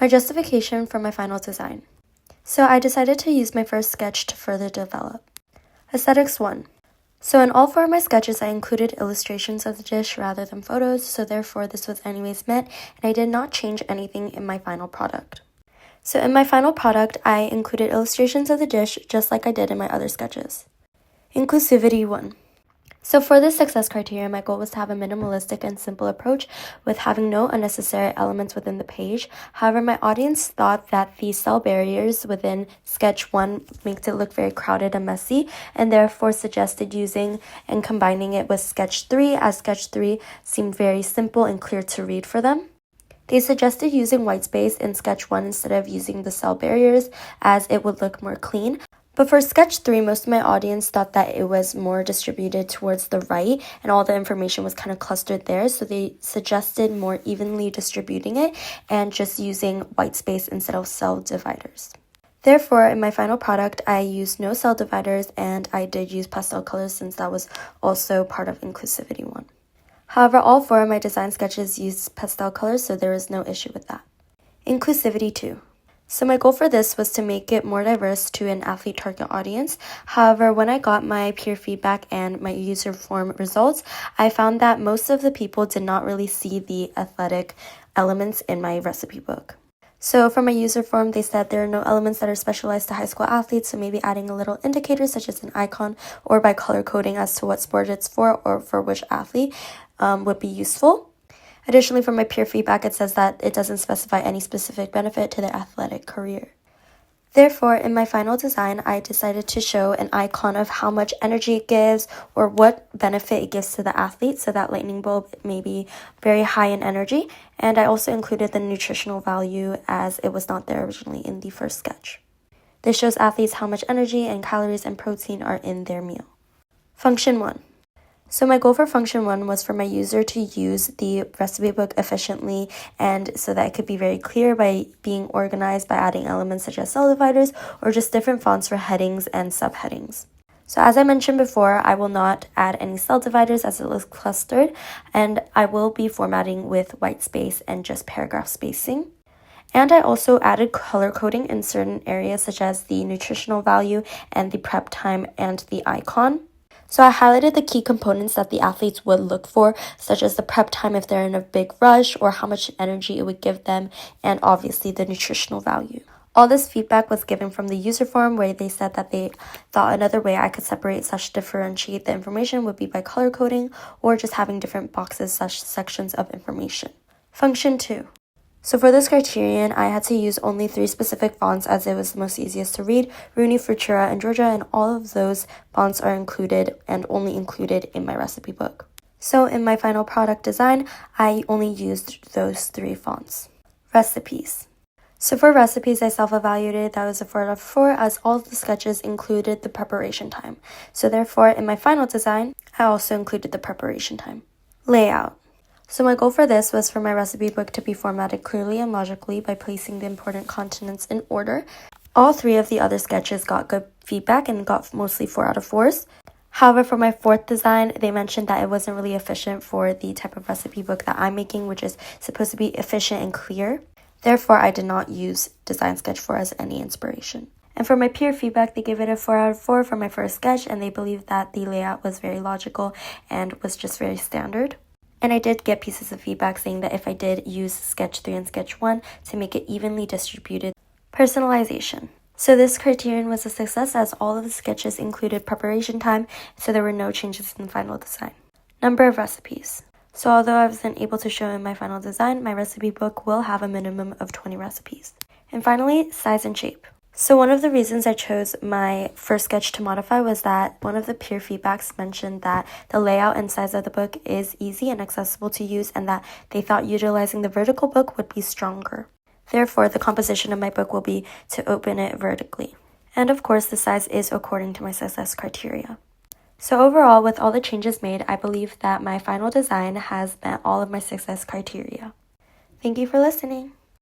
My justification for my final design. So I decided to use my first sketch to further develop. Aesthetics 1. So in all 4 of my sketches, I included illustrations of the dish rather than photos, so therefore this was anyways met, and I did not change anything in my final product. So in my final product, I included illustrations of the dish just like I did in my other sketches. Inclusivity 1. So for this success criteria, my goal was to have a minimalistic and simple approach with having no unnecessary elements within the page. However, my audience thought that the cell barriers within sketch 1 makes it look very crowded and messy, and therefore suggested using and combining it with sketch 3, as sketch 3 seemed very simple and clear to read for them. They suggested using white space in sketch 1 instead of using the cell barriers, as it would look more clean. But for sketch 3, most of my audience thought that it was more distributed towards the right and all the information was kind of clustered there, so they suggested more evenly distributing it and just using white space instead of cell dividers. Therefore, in my final product, I used no cell dividers and I did use pastel colors since that was also part of Inclusivity 1. However, all 4 of my design sketches used pastel colors, so there was no issue with that. Inclusivity 2. So my goal for this was to make it more diverse to an athlete target audience. However, when I got my peer feedback and my user form results, I found that most of the people did not really see the athletic elements in my recipe book. So for my user form, they said there are no elements that are specialized to high school athletes, so maybe adding a little indicator such as an icon or by color coding as to what sport it's for or for which athlete would be useful. Additionally, from my peer feedback, it says that it doesn't specify any specific benefit to their athletic career. Therefore, in my final design, I decided to show an icon of how much energy it gives or what benefit it gives to the athlete, so that lightning bulb may be very high in energy. And I also included the nutritional value as it was not there originally in the first sketch. This shows athletes how much energy and calories and protein are in their meal. Function 1. So my goal for function 1 was for my user to use the recipe book efficiently and so that it could be very clear by being organized by adding elements such as cell dividers or just different fonts for headings and subheadings. So as I mentioned before, I will not add any cell dividers as it looks clustered, and I will be formatting with white space and just paragraph spacing. And I also added color coding in certain areas such as the nutritional value and the prep time and the icon. So I highlighted the key components that the athletes would look for, such as the prep time if they're in a big rush or how much energy it would give them, and obviously the nutritional value. All this feedback was given from the user forum where they said that they thought another way I could differentiate the information would be by color coding or just having different boxes / sections of information. Function 2. So for this criterion, I had to use only 3 specific fonts as it was the most easiest to read, Rooney, Futura, and Georgia, and all of those fonts are included and only included in my recipe book. So in my final product design, I only used those 3 fonts. Recipes. So for recipes, I self-evaluated that was a 4 out of 4 as all of the sketches included the preparation time. So therefore, in my final design, I also included the preparation time. Layout. So my goal for this was for my recipe book to be formatted clearly and logically by placing the important continents in order. All 3 of the other sketches got good feedback and got mostly 4 out of 4s. However, for my 4th design, they mentioned that it wasn't really efficient for the type of recipe book that I'm making, which is supposed to be efficient and clear. Therefore, I did not use Design Sketch 4 as any inspiration. And for my peer feedback, they gave it a 4 out of 4 for my first sketch, and they believed that the layout was very logical and was just very standard. And I did get pieces of feedback saying that if I did use sketch 3 and sketch 1 to make it evenly distributed. Personalization. So this criterion was a success as all of the sketches included preparation time, so there were no changes in the final design. Number of recipes. So although I wasn't able to show in my final design, my recipe book will have a minimum of 20 recipes. And finally, size and shape. So one of the reasons I chose my first sketch to modify was that one of the peer feedbacks mentioned that the layout and size of the book is easy and accessible to use and that they thought utilizing the vertical book would be stronger. Therefore, the composition of my book will be to open it vertically. And of course, the size is according to my success criteria. So overall, with all the changes made, I believe that my final design has met all of my success criteria. Thank you for listening.